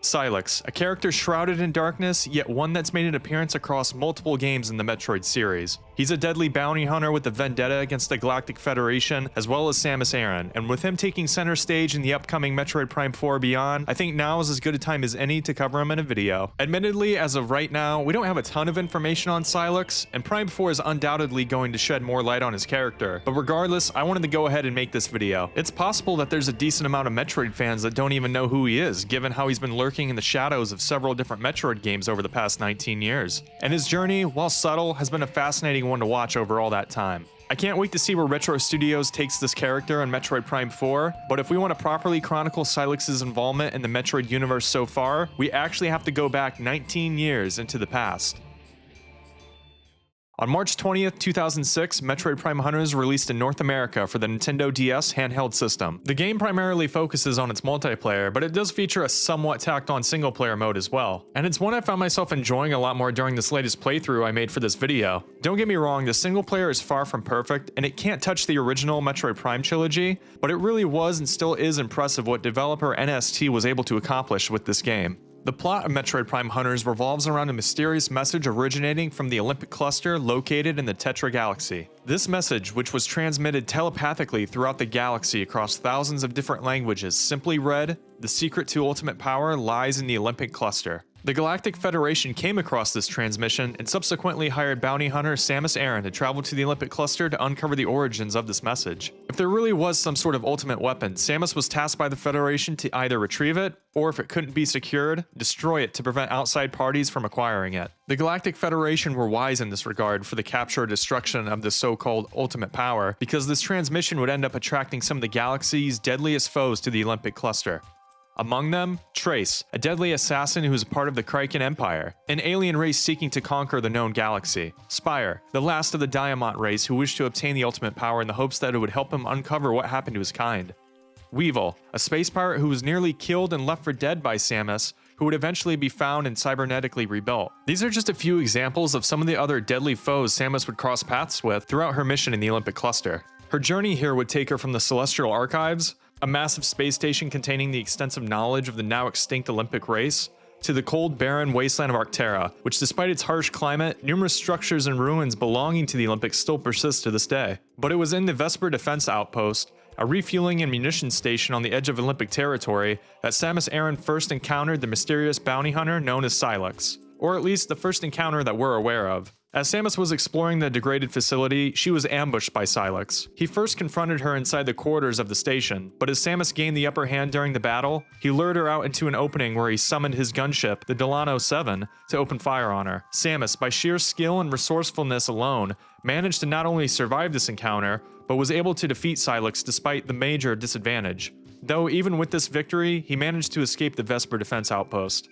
Sylux, a character shrouded in darkness, yet one that's made an appearance across multiple games in the Metroid series. He's a deadly bounty hunter with a vendetta against the Galactic Federation, as well as Samus Aran, and with him taking center stage in the upcoming Metroid Prime 4 Beyond, I think now is as good a time as any to cover him in a video. Admittedly, as of right now, we don't have a ton of information on Sylux, and Prime 4 is undoubtedly going to shed more light on his character, but regardless, I wanted to go ahead and make this video. It's possible that there's a decent amount of Metroid fans that don't even know who he is, given how he's been lurking in the shadows of several different Metroid games over the past 19 years. And his journey, while subtle, has been a fascinating one to watch over all that time. I can't wait to see where Retro Studios takes this character in Metroid Prime 4, but if we want to properly chronicle Sylux's involvement in the Metroid universe so far, we actually have to go back 19 years into the past. On March 20th, 2006, Metroid Prime Hunters released in North America for the Nintendo DS handheld system. The game primarily focuses on its multiplayer, but it does feature a somewhat tacked-on single-player mode as well. And it's one I found myself enjoying a lot more during this latest playthrough I made for this video. Don't get me wrong, the single-player is far from perfect, and it can't touch the original Metroid Prime trilogy, but it really was and still is impressive what developer NST was able to accomplish with this game. The plot of Metroid Prime Hunters revolves around a mysterious message originating from the Olympic Cluster located in the Tetra Galaxy. This message, which was transmitted telepathically throughout the galaxy across thousands of different languages, simply read, "The secret to ultimate power lies in the Olympic Cluster." The Galactic Federation came across this transmission and subsequently hired bounty hunter Samus Aran to travel to the Olympic Cluster to uncover the origins of this message. If there really was some sort of ultimate weapon, Samus was tasked by the Federation to either retrieve it, or if it couldn't be secured, destroy it to prevent outside parties from acquiring it. The Galactic Federation were wise in this regard for the capture or destruction of the so-called ultimate power, because this transmission would end up attracting some of the galaxy's deadliest foes to the Olympic Cluster. Among them, Trace, a deadly assassin who is part of the Kraken Empire, an alien race seeking to conquer the known galaxy. Spire, the last of the Diamant race who wished to obtain the ultimate power in the hopes that it would help him uncover what happened to his kind. Weevil, a space pirate who was nearly killed and left for dead by Samus, who would eventually be found and cybernetically rebuilt. These are just a few examples of some of the other deadly foes Samus would cross paths with throughout her mission in the Olympic Cluster. Her journey here would take her from the Celestial Archives, a massive space station containing the extensive knowledge of the now extinct Olympic race, to the cold, barren wasteland of Arctera, which despite its harsh climate, numerous structures and ruins belonging to the Olympics still persist to this day. But it was in the Vesper Defense Outpost, a refueling and munitions station on the edge of Olympic territory, that Samus Aran first encountered the mysterious bounty hunter known as Sylux, or at least the first encounter that we're aware of. As Samus was exploring the degraded facility, she was ambushed by Sylux. He first confronted her inside the corridors of the station, but as Samus gained the upper hand during the battle, he lured her out into an opening where he summoned his gunship, the Delano 7, to open fire on her. Samus, by sheer skill and resourcefulness alone, managed to not only survive this encounter, but was able to defeat Sylux despite the major disadvantage. Though even with this victory, he managed to escape the Vesper Defense Outpost.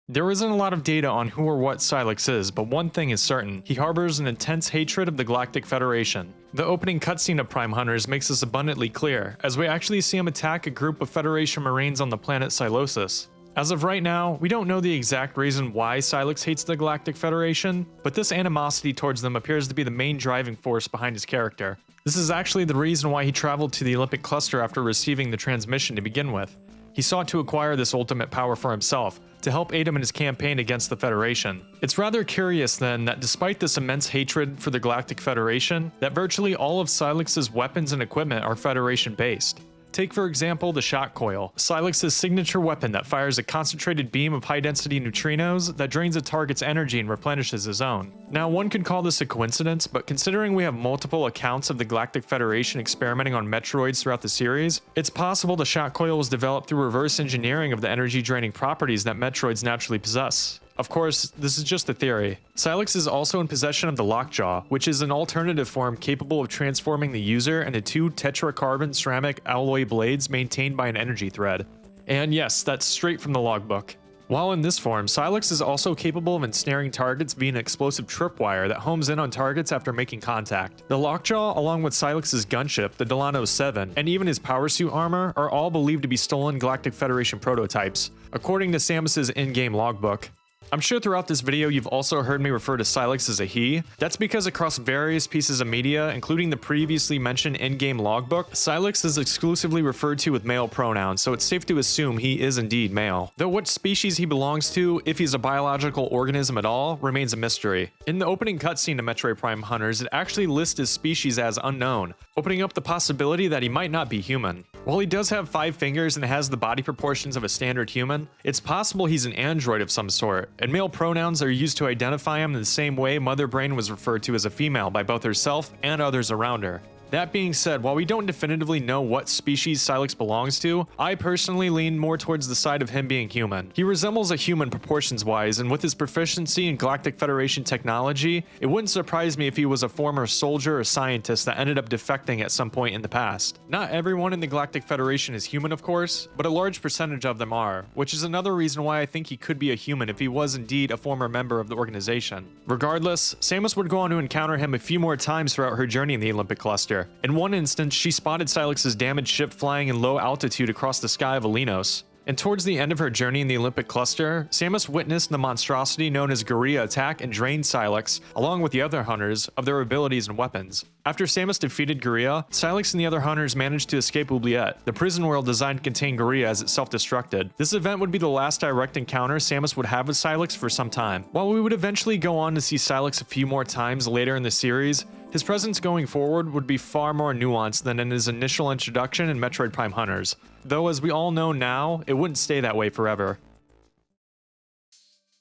There isn't a lot of data on who or what Sylux is, but one thing is certain: he harbors an intense hatred of the Galactic Federation. The opening cutscene of Prime Hunters makes this abundantly clear, as we actually see him attack a group of Federation Marines on the planet Sylosis. As of right now, we don't know the exact reason why Sylux hates the Galactic Federation, but this animosity towards them appears to be the main driving force behind his character. This is actually the reason why he traveled to the Olympic Cluster after receiving the transmission to begin with. He sought to acquire this ultimate power for himself, to help aid him in his campaign against the Federation. It's rather curious then that despite this immense hatred for the Galactic Federation, that virtually all of Sylux's weapons and equipment are Federation-based. Take for example the Shock Coil, Sylux's signature weapon that fires a concentrated beam of high-density neutrinos that drains a target's energy and replenishes his own. Now one could call this a coincidence, but considering we have multiple accounts of the Galactic Federation experimenting on Metroids throughout the series, it's possible the Shock Coil was developed through reverse engineering of the energy-draining properties that Metroids naturally possess. Of course, this is just a theory. Sylux is also in possession of the Lockjaw, which is an alternative form capable of transforming the user into two tetracarbon ceramic alloy blades maintained by an energy thread. And yes, that's straight from the logbook. While in this form, Sylux is also capable of ensnaring targets via an explosive tripwire that homes in on targets after making contact. The Lockjaw, along with Sylux's gunship, the Delano 7, and even his power suit armor, are all believed to be stolen Galactic Federation prototypes, according to Samus's in-game logbook. I'm sure throughout this video you've also heard me refer to Sylux as a he. That's because across various pieces of media, including the previously mentioned in-game logbook, Sylux is exclusively referred to with male pronouns, so it's safe to assume he is indeed male. Though what species he belongs to, if he's a biological organism at all, remains a mystery. In the opening cutscene of Metroid Prime Hunters, it actually lists his species as unknown, opening up the possibility that he might not be human. While he does have 5 fingers and has the body proportions of a standard human, it's possible he's an android of some sort, and male pronouns are used to identify him in the same way Mother Brain was referred to as a female by both herself and others around her. That being said, while we don't definitively know what species Sylux belongs to, I personally lean more towards the side of him being human. He resembles a human proportions-wise, and with his proficiency in Galactic Federation technology, it wouldn't surprise me if he was a former soldier or scientist that ended up defecting at some point in the past. Not everyone in the Galactic Federation is human, of course, but a large percentage of them are, which is another reason why I think he could be a human if he was indeed a former member of the organization. Regardless, Samus would go on to encounter him a few more times throughout her journey in the Olympic Cluster. In one instance, she spotted Sylux's damaged ship flying in low altitude across the sky of Alinos. And towards the end of her journey in the Olympic Cluster, Samus witnessed the monstrosity known as Guria attack and drain Sylux, along with the other hunters, of their abilities and weapons. After Samus defeated Guria, Sylux and the other hunters managed to escape Oubliette, the prison world designed to contain Guria as it self-destructed. This event would be the last direct encounter Samus would have with Sylux for some time. While we would eventually go on to see Sylux a few more times later in the series, his presence going forward would be far more nuanced than in his initial introduction in Metroid Prime Hunters, though as we all know now, it wouldn't stay that way forever.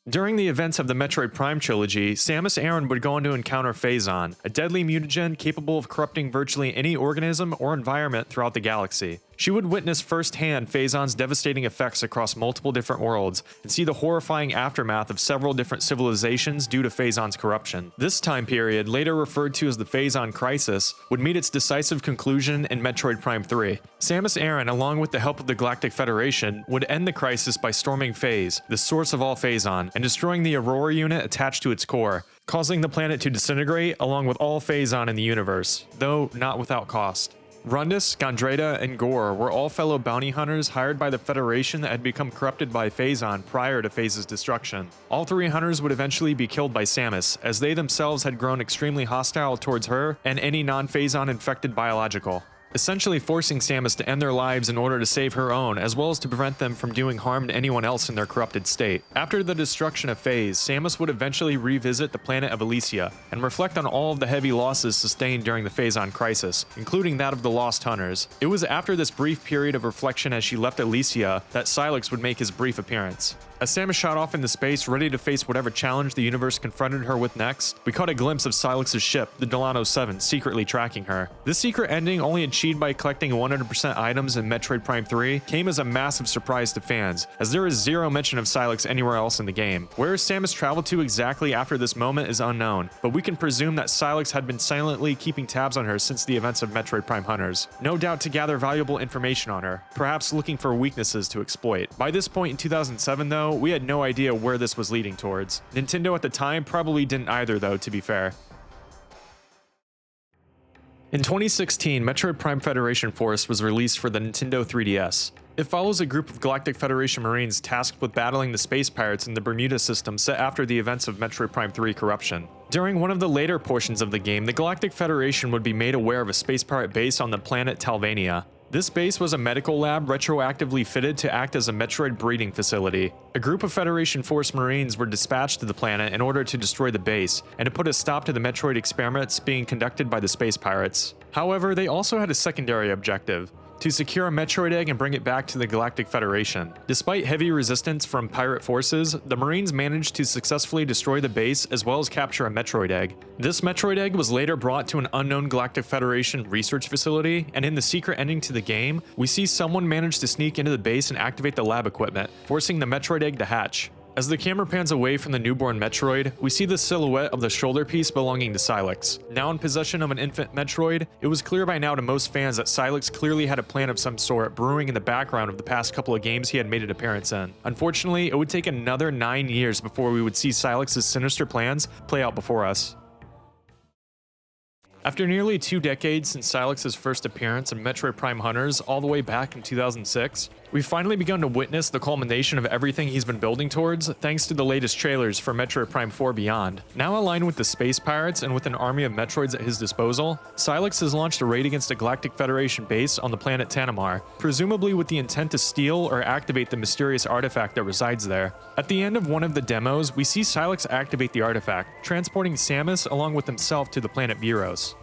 During the events of the Metroid Prime trilogy, Samus Aran would go on to encounter Phazon, a deadly mutagen capable of corrupting virtually any organism or environment throughout the galaxy. She would witness firsthand Phazon's devastating effects across multiple different worlds, and see the horrifying aftermath of several different civilizations due to Phazon's corruption. This time period, later referred to as the Phazon Crisis, would meet its decisive conclusion in Metroid Prime 3. Samus Aran, along with the help of the Galactic Federation, would end the crisis by storming Phase, the source of all Phazon, and destroying the Aurora unit attached to its core, causing the planet to disintegrate along with all Phazon in the universe, though not without cost. Rundus, Gondreda, and Gore were all fellow bounty hunters hired by the Federation that had become corrupted by Phazon prior to Phase's destruction. All 3 hunters would eventually be killed by Samus, as they themselves had grown extremely hostile towards her and any non-Phazon infected biological, essentially forcing Samus to end their lives in order to save her own, as well as to prevent them from doing harm to anyone else in their corrupted state. After the destruction of Phase, Samus would eventually revisit the planet of Elysia, and reflect on all of the heavy losses sustained during the Phazon crisis, including that of the Lost Hunters. It was after this brief period of reflection as she left Elysia that Sylux would make his brief appearance. As Samus shot off into space, ready to face whatever challenge the universe confronted her with next, we caught a glimpse of Sylux's ship, the Delano 7, secretly tracking her. This secret ending, only achieved by collecting 100% items in Metroid Prime 3, came as a massive surprise to fans, as there is zero mention of Sylux anywhere else in the game. Where Samus traveled to exactly after this moment is unknown, but we can presume that Sylux had been silently keeping tabs on her since the events of Metroid Prime Hunters, no doubt to gather valuable information on her, perhaps looking for weaknesses to exploit. By this point in 2007 though, we had no idea where this was leading towards. Nintendo at the time probably didn't either though, to be fair. In 2016, Metroid Prime Federation Force was released for the Nintendo 3DS. It follows a group of Galactic Federation Marines tasked with battling the space pirates in the Bermuda system set after the events of Metroid Prime 3 corruption. During one of the later portions of the game, the Galactic Federation would be made aware of a space pirate base on the planet Talvania. This base was a medical lab retroactively fitted to act as a Metroid breeding facility. A group of Federation Force Marines were dispatched to the planet in order to destroy the base, and to put a stop to the Metroid experiments being conducted by the space pirates. However, they also had a secondary objective: to secure a Metroid egg and bring it back to the Galactic Federation. Despite heavy resistance from pirate forces, the Marines managed to successfully destroy the base as well as capture a Metroid egg. This Metroid egg was later brought to an unknown Galactic Federation research facility, and in the secret ending to the game, we see someone manage to sneak into the base and activate the lab equipment, forcing the Metroid egg to hatch. As the camera pans away from the newborn Metroid, we see the silhouette of the shoulder piece belonging to Sylux. Now in possession of an infant Metroid, it was clear by now to most fans that Sylux clearly had a plan of some sort brewing in the background of the past couple of games he had made an appearance in. Unfortunately, it would take another 9 years before we would see Sylux's sinister plans play out before us. After nearly 2 decades since Sylux's first appearance in Metroid Prime Hunters all the way back in 2006, We've finally begun to witness the culmination of everything he's been building towards, thanks to the latest trailers for Metroid Prime 4 Beyond. Now aligned with the space pirates and with an army of Metroids at his disposal, Sylux has launched a raid against a Galactic Federation base on the planet Tanimar, presumably with the intent to steal or activate the mysterious artifact that resides there. At the end of one of the demos, we see Sylux activate the artifact, transporting Samus along with himself to the planet Buros.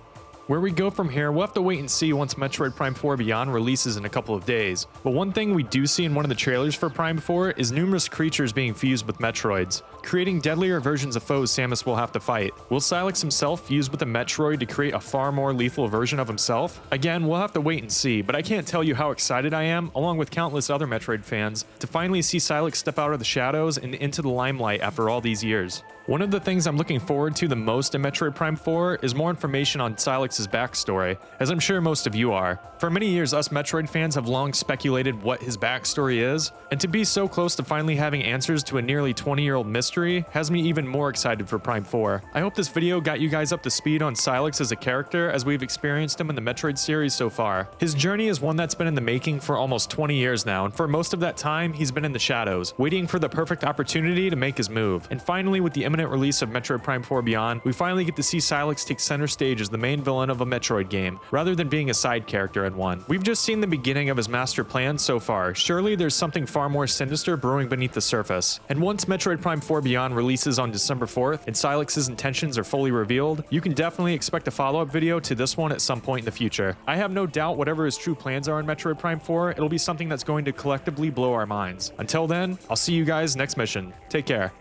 Where we go from here, we'll have to wait and see once Metroid Prime 4 Beyond releases in a couple of days. But one thing we do see in one of the trailers for Prime 4 is numerous creatures being fused with Metroids, creating deadlier versions of foes Samus will have to fight. Will Sylux himself fuse with a Metroid to create a far more lethal version of himself? Again, we'll have to wait and see, but I can't tell you how excited I am, along with countless other Metroid fans, to finally see Sylux step out of the shadows and into the limelight after all these years. One of the things I'm looking forward to the most in Metroid Prime 4 is more information on Sylux's backstory, as I'm sure most of you are. For many years, us Metroid fans have long speculated what his backstory is, and to be so close to finally having answers to a nearly 20-year-old mystery has me even more excited for Prime 4. I hope this video got you guys up to speed on Sylux as a character as we've experienced him in the Metroid series so far. His journey is one that's been in the making for almost 20 years now, and for most of that time, he's been in the shadows, waiting for the perfect opportunity to make his move. And finally, with the imminent release of Metroid Prime 4 Beyond, we finally get to see Sylux take center stage as the main villain of a Metroid game, rather than being a side character in one. We've just seen the beginning of his master plan so far. Surely there's something far more sinister brewing beneath the surface. And once Metroid Prime 4 Beyond releases on December 4th, and Sylux's intentions are fully revealed, you can definitely expect a follow-up video to this one at some point in the future. I have no doubt whatever his true plans are in Metroid Prime 4, it'll be something that's going to collectively blow our minds. Until then, I'll see you guys next mission. Take care.